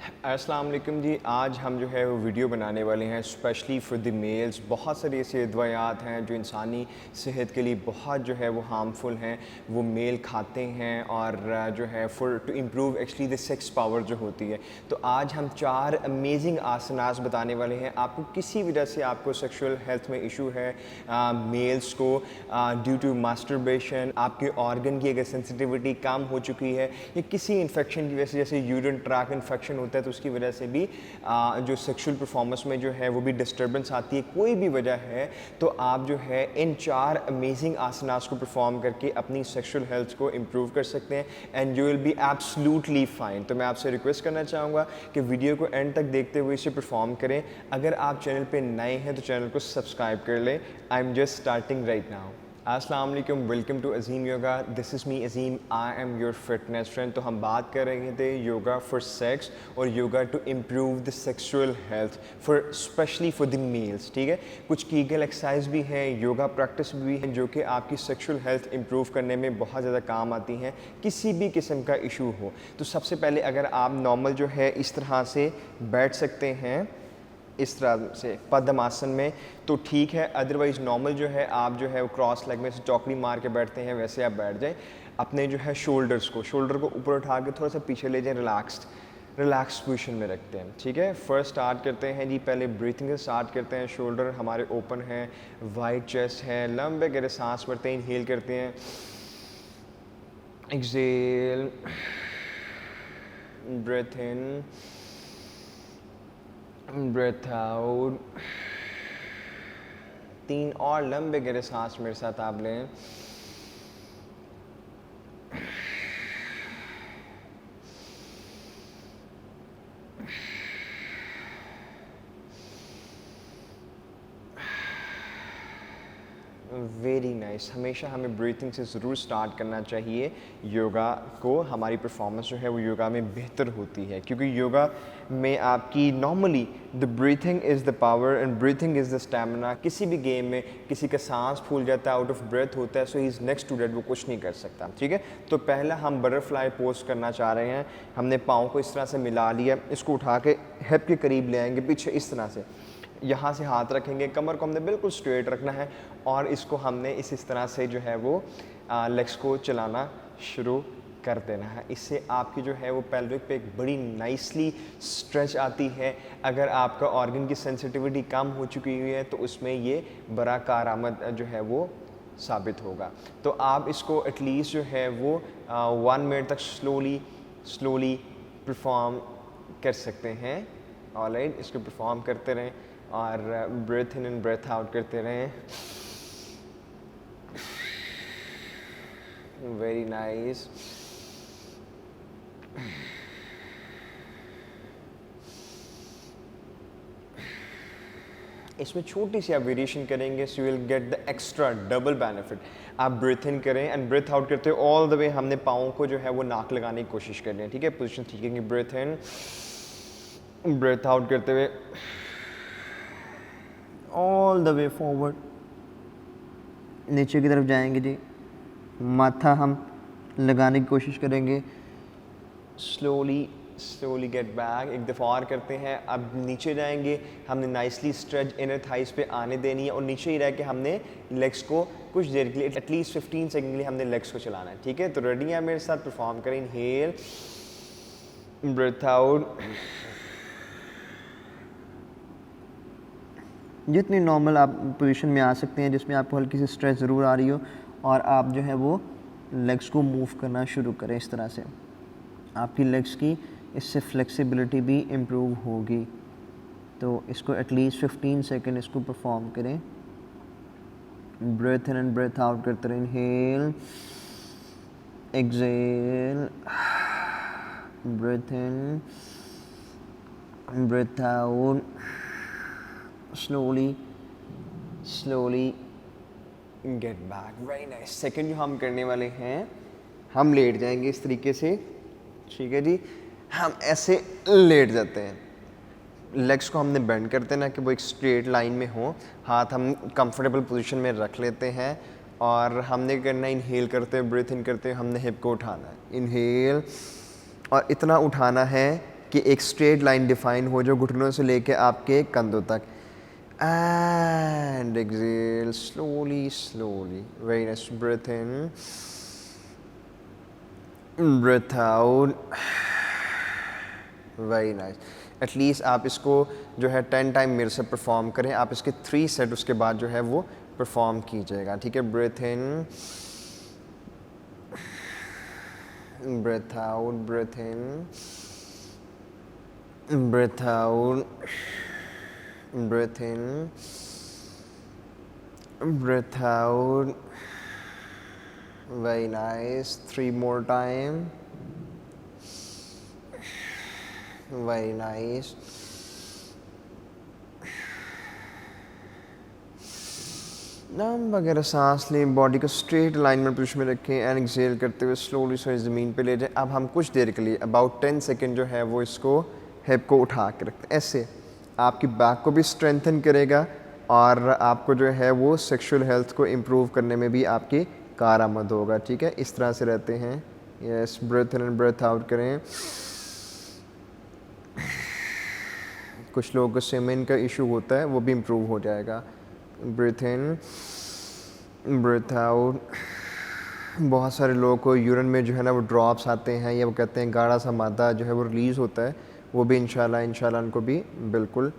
अस्सलाम वालेकुम जी। आज हम जो है वो वीडियो बनाने वाले हैं स्पेशली फॉर द मेल्स। बहुत सारी ऐसी अदवायात हैं जो इंसानी सेहत के लिए बहुत जो है वो हार्मफुल हैं, वो मेल खाते हैं और जो है for to improve actually the sex power जो होती है। तो आज हम 4 अमेजिंग आसनास बताने वाले हैं। आपको किसी वजह से आपको सेक्सुअल हेल्थ में इशू है, मेल्स को ड्यू टू मास्टरबेशन, आपके ऑर्गन की अगर सेंसिटिविटी कम हो चुकी है या किसी इन्फेक्शन की वजह से, जैसे यूरिन ट्रैक इन्फेक्शन होता है तो उसकी वजह से भी जो सेक्सुअल परफॉर्मेंस में जो है वो भी डिस्टर्बेंस आती है, कोई भी वजह है, तो आप जो है इन 4 अमेजिंग आसनास को परफॉर्म करके अपनी सेक्सुअल हेल्थ को इम्प्रूव कर सकते हैं and you will be absolutely fine. तो मैं आपसे रिक्वेस्ट करना चाहूँगा कि वीडियो को एंड तक देखते हुए इसे परफॉर्म करें। अगर आप चैनल पे नए हैं तो चैनल को सब्सक्राइब कर लें। I am just starting right now. अस्सलाम वालेकुम, welcome to Azeem yoga. This is me Azeem, I am your fitness friend. तो हम बात कर रहे थे योगा फॉर सेक्स और yoga to improve the sexual health for specially for the males. ठीक है, कुछ कीगल एक्सरसाइज भी हैं, योगा प्रैक्टिस भी हैं जो कि आपकी सेक्सुअल हेल्थ इम्प्रूव करने में बहुत ज़्यादा काम आती हैं, किसी भी किस्म का इशू हो। तो सबसे पहले अगर आप नॉर्मल जो है इस तरह से बैठ सकते हैं, इस तरह से पद्मासन में, तो ठीक है। अदरवाइज़ नॉर्मल जो है आप जो है वो क्रॉस लेग में से चौकड़ी मार के बैठते हैं, वैसे आप बैठ जाएं। अपने जो है शोल्डर को ऊपर उठा के थोड़ा सा पीछे ले जाएं, रिलैक्स पोजीशन में रखते हैं। ठीक है, फर्स्ट स्टार्ट करते हैं जी। पहले ब्रीथिंग से स्टार्ट करते हैं। शोल्डर हमारे ओपन है, वाइड चेस्ट है, लंबे गहरे सांस भरते हैं, इनहेल करते हैं, exhale, breath in, breath out. 3 और लंबे गहरे सांस मेरे साथ आप लें। Very nice. हमेशा हमें ब्रीथिंग से ज़रूर स्टार्ट करना चाहिए योगा को। हमारी परफॉर्मेंस जो है वो योगा में बेहतर होती है, क्योंकि योगा में आपकी normally the breathing is the power and breathing is the stamina. किसी भी गेम में किसी का सांस फूल जाता है, आउट ऑफ ब्रेथ होता है, so he is next to dead, वो कुछ नहीं कर सकता। ठीक है, तो पहला हम बटरफ्लाई पोज करना चाह रहे हैं। हमने पाँव को इस तरह से मिला लिया, इसको उठा के हिप के करीब ले आएंगे, पीछे इस तरह से, यहाँ से हाथ रखेंगे, कमर को हमने बिल्कुल स्ट्रेट रखना है और इसको हमने इस तरह से जो है वो लेग्स को चलाना शुरू कर देना है। इससे आपकी जो है वो पेल्विक पे एक बड़ी नाइसली स्ट्रेच आती है। अगर आपका ऑर्गन की सेंसिटिविटी कम हो चुकी हुई है तो उसमें ये बड़ा कारआमद जो है वो साबित होगा। तो आप इसको एटलीस्ट जो है वो 1 मिनट तक स्लोली परफॉर्म कर सकते हैं। ऑलराइट, इसको परफॉर्म करते रहें और breathe in and breath out करते रहें। Very nice. इसमें छोटी सी आप वेरिएशन करेंगे, so you will get the extra double benefit. आप ब्रेथ इन करें एंड ब्रेथ आउट करते हो ऑल द वे, हमने पाँव को जो है वो नाक लगाने की कोशिश करनी है। ठीक है, पोजीशन ठीक है। ब्रेथ इन, ब्रेथ आउट करते हुए ऑल द वे फॉरवर्ड, नीचे की तरफ जाएंगे जी। माथा हम लगाने की कोशिश करेंगे, स्लोली गेट बैक। एक दफ़ा और करते हैं। अब नीचे जाएंगे, हमने नाइसली स्ट्रेच इनर थाइस पे आने देनी है और नीचे ही रह के हमने लेग्स को कुछ देर के लिए, एटलीस्ट 15 सेकंड के लिए हमने लेग्स को चलाना है। ठीक है, तो रेडी है मेरे साथ, परफॉर्म करें। Inhale, breathe out. जितनी नॉर्मल आप पोजीशन में आ सकते हैं जिसमें आपको हल्की सी स्ट्रेच ज़रूर आ रही हो, और आप जो है वो लेग्स को मूव करना शुरू करें। इस तरह से आपकी लेग्स की इससे फ्लेक्सिबिलिटी भी इम्प्रूव होगी। तो इसको एटलीस्ट 15 सेकंड इसको परफॉर्म करें। Breath in and breath out करते रहें। Inhale, exhale, breath in, breath out, slowly get back. Very nice. Second जो हम करने वाले हैं, हम लेट जाएंगे इस तरीके से। ठीक है जी, हम ऐसे लेट जाते हैं, लेग्स को हमने बेंड कर देना कि वो एक स्ट्रेट लाइन में हो। हाथ हम कंफर्टेबल पोजीशन में रख लेते हैं और हमने करना, इनहेल करते हुए, ब्रीथ इन करते हुए हमने हिप को उठाना है। इनहेल, और इतना उठाना है कि एक स्ट्रेट लाइन डिफाइन हो जो घुटनों से लेके आपके कंधों तक। And exhale slowly slowly, very nice, breathe in, breathe out, very nice. At least आप इसको जो है 10 टाइम मेरे से परफॉर्म करें, आप इसके 3 सेट उसके बाद जो है वो परफॉर्म कीजिएगा, ठीक है। Breathe in, breathe out, breathe in, breathe out, breathe in, breathe out, very nice, 3 more time, very nice. नाम वगैरह सांस लें, बॉडी को स्ट्रेट अलाइनमेंट पोजीशन में रखें एंड एक्सेल करते हुए स्लोली स्लोली ज़मीन पे ले जाएं। अब हम कुछ देर के लिए अबाउट 10 सेकेंड जो है वो इसको हिप को उठा के रखते हैं। ऐसे आपकी बैक को भी स्ट्रेंथन करेगा और आपको जो है वो सेक्सुअल हेल्थ को इम्प्रूव करने में भी आपकी कारआमद होगा, ठीक है। इस तरह से रहते हैं। Yes, breathe in and breath out करें। कुछ लोगों को सेमेन का इशू होता है, वो भी इम्प्रूव हो जाएगा। Breathe in, breathe out. बहुत सारे लोगों को यूरिन में जो है ना वो ड्रॉप्स आते हैं या वो कहते हैं गाढ़ा सा मादा जो है वो रिलीज़ होता है, वो भी इंशाल्लाह उनको भी बिल्कुल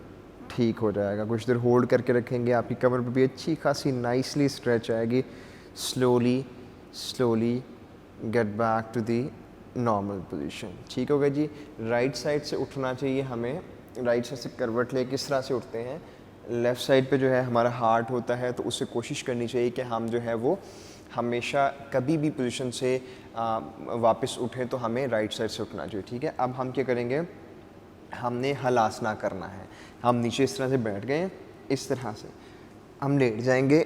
ठीक हो जाएगा। कुछ देर होल्ड करके रखेंगे, आपकी कमर पे भी अच्छी खासी नाइसली स्ट्रेच आएगी। Slowly slowly get back to the normal position, ठीक हो गया जी। राइट साइड से उठना चाहिए हमें, राइट साइड से करवट ले किस तरह से उठते हैं। लेफ़्ट साइड पे जो है हमारा हार्ट होता है, तो उससे कोशिश करनी चाहिए कि हम जो है वो हमेशा कभी भी पोजीशन से वापस उठें तो हमें राइट साइड से उठना चाहिए, ठीक है। अब हम क्या करेंगे, हमने हलासना करना है। हम नीचे इस तरह से बैठ गए, इस तरह से हम लेट जाएंगे।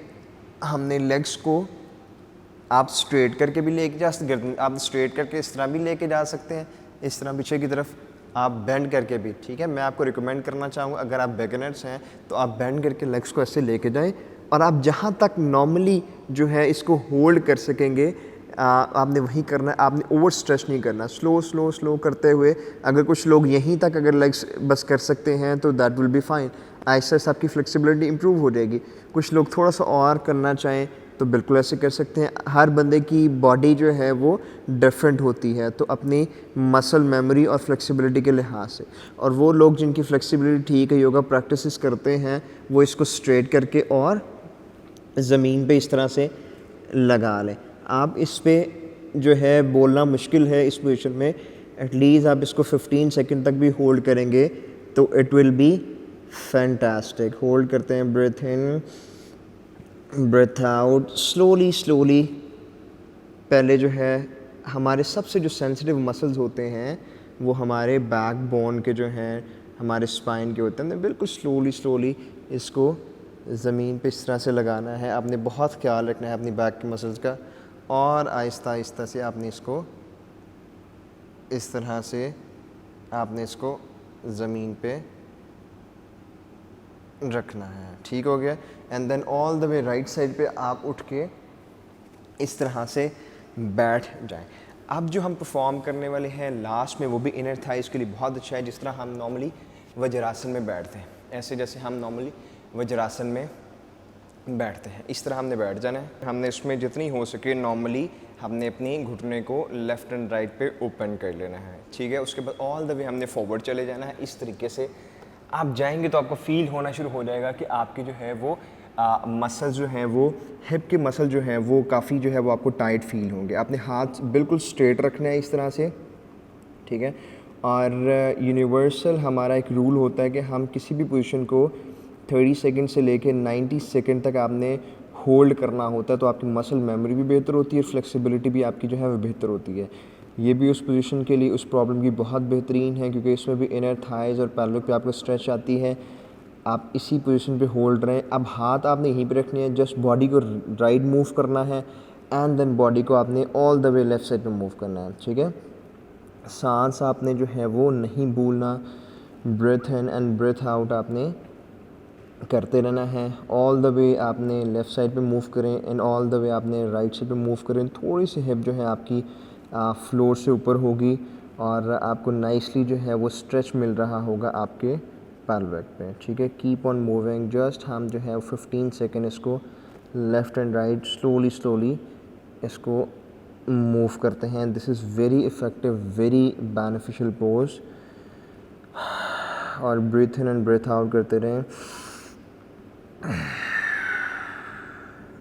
हमने लेग्स को आप स्ट्रेट करके भी लेके जा सकते हैं, आप स्ट्रेट करके इस तरह भी लेके जा सकते हैं, इस तरह पीछे की तरफ आप बेंड करके भी, ठीक है। मैं आपको रिकमेंड करना चाहूँगा, अगर आप बिगिनर्स हैं तो आप बेंड करके लेग्स को ऐसे लेके जाएं और आप जहाँ तक नॉर्मली जो है इसको होल्ड कर सकेंगे आपने वही करना है। आपने ओवर स्ट्रेच नहीं करना, स्लो स्लो स्लो करते हुए। अगर कुछ लोग यहीं तक अगर लेग्स बस कर सकते हैं तो दैट विल बी फाइन। ऐसे से आपकी फ्लेक्सिबिलिटी इंप्रूव हो जाएगी। कुछ लोग थोड़ा सा और करना चाहें तो बिल्कुल ऐसे कर सकते हैं। हर बंदे की बॉडी जो है वो डिफरेंट होती है, तो अपनी मसल मेमोरी और फ्लेक्सिबिलिटी के लिहाज से, और वो लोग जिनकी फ्लेक्सिबिलिटी ठीक है, योगा प्रैक्टिसेस करते हैं, वो इसको स्ट्रेट करके और ज़मीन पे इस तरह से लगा लें। आप इस पे जो है बोलना मुश्किल है इस पोजीशन में, एटलीस्ट आप इसको 15 सेकंड तक भी होल्ड करेंगे तो it will be fantastic. Hold करते हैं, breath in, breath out, slowly slowly. पहले जो है हमारे सबसे जो सेंसिटिव मसल्स होते हैं वो हमारे बैक बोन के जो हैं, हमारे स्पाइन के होते हैं, बिल्कुल स्लोली स्लोली इसको ज़मीन पे इस तरह से लगाना है। आपने बहुत ख्याल रखना है अपनी बैक के मसल्स का, और आहिस्ता आहिस्ता से आपने इसको इस तरह से आपने इसको ज़मीन पे रखना है, ठीक हो गया। And then all the way right side पे आप उठ के इस तरह से बैठ जाएं। अब जो हम परफॉर्म करने वाले हैं लास्ट में, वो भी इनर थाइज़ के लिए बहुत अच्छा है। जिस तरह हम नॉर्मली वज्रासन में बैठते हैं, ऐसे जैसे हम नॉर्मली वज्रासन में बैठते हैं, इस तरह हमने बैठ जाना है। हमने इसमें जितनी हो सके नॉर्मली हमने अपनी घुटने को लेफ़्ट एंड राइट पे ओपन कर लेना है, ठीक है। उसके बाद ऑल द वे हमने फॉरवर्ड चले जाना है। इस तरीके से आप जाएंगे तो आपको फील होना शुरू हो जाएगा कि आपकी जो है वो मसल जो है वो हिप के मसल जो है वो काफ़ी जो है वो आपको टाइट फील होंगे। आपने हाथ बिल्कुल स्ट्रेट रखना है इस तरह से, ठीक है। और यूनिवर्सल हमारा एक रूल होता है कि हम किसी भी पोजीशन को 30 सेकंड से लेके 90 सेकंड तक आपने होल्ड करना होता है, तो आपकी मसल मेमोरी भी बेहतर होती है, फ्लेक्सिबिलिटी भी आपकी जो है वो बेहतर होती है। ये भी उस पोजीशन के लिए, उस प्रॉब्लम की बहुत बेहतरीन है, क्योंकि इसमें भी इनर थाइज़ और पैल्विक पे आपको स्ट्रेच आती है। आप इसी पोजीशन पे होल्ड रहें। अब हाथ आपने यहीं पे रखने हैं, जस्ट बॉडी को राइट मूव करना है एंड देन बॉडी को आपने all the way left side पे मूव करना है, ठीक है। सांस आपने जो है वो नहीं भूलना। Breathe in and breath out आपने करते रहना है। ऑल द वे आपने लेफ़्ट साइड पे मूव करें एंड ऑल द वे आपने राइट साइड पे मूव करें। थोड़ी सी हिप जो है आपकी फ्लोर से ऊपर होगी और आपको नाइसली जो है वो स्ट्रेच मिल रहा होगा आपके पैल्विक पे, ठीक है। कीप ऑन मूविंग, जस्ट हम जो है 15 सेकेंड इसको लेफ़्ट एंड राइट स्लोली इसको मूव करते हैं। This is very effective, very beneficial pose. और breathe in and breathe out करते रहें।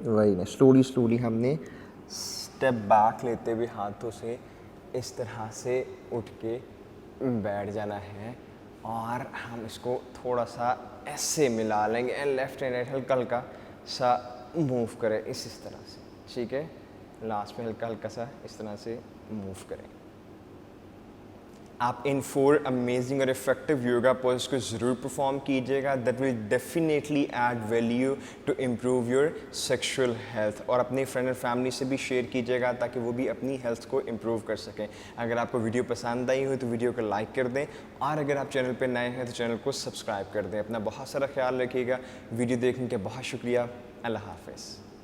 वही नहीं, स्लोली हमने स्टेप बैक लेते हुए हाथों से इस तरह से उठ के बैठ जाना है और हम इसको थोड़ा सा ऐसे मिला लेंगे एंड लेफ्ट एंड राइट हल्का हल्का सा मूव करें इस तरह से, ठीक है। लास्ट में हल्का हल्का सा इस तरह से मूव करें। आप इन 4 अमेजिंग और इफेक्टिव योगा पोज को ज़रूर परफॉर्म कीजिएगा। That will definitely add value to improve your sexual health. और अपने फ्रेंड एंड फैमिली से भी शेयर कीजिएगा ताकि वो भी अपनी हेल्थ को इम्प्रूव कर सकें। अगर आपको वीडियो पसंद आई हो तो वीडियो को लाइक कर दें और अगर आप चैनल पर नए हैं तो चैनल को सब्सक्राइब कर दें। अपना बहुत सारा ख्याल रखिएगा। वीडियो देखने के बहुत शुक्रिया। अल्लाह हाफ़िज़।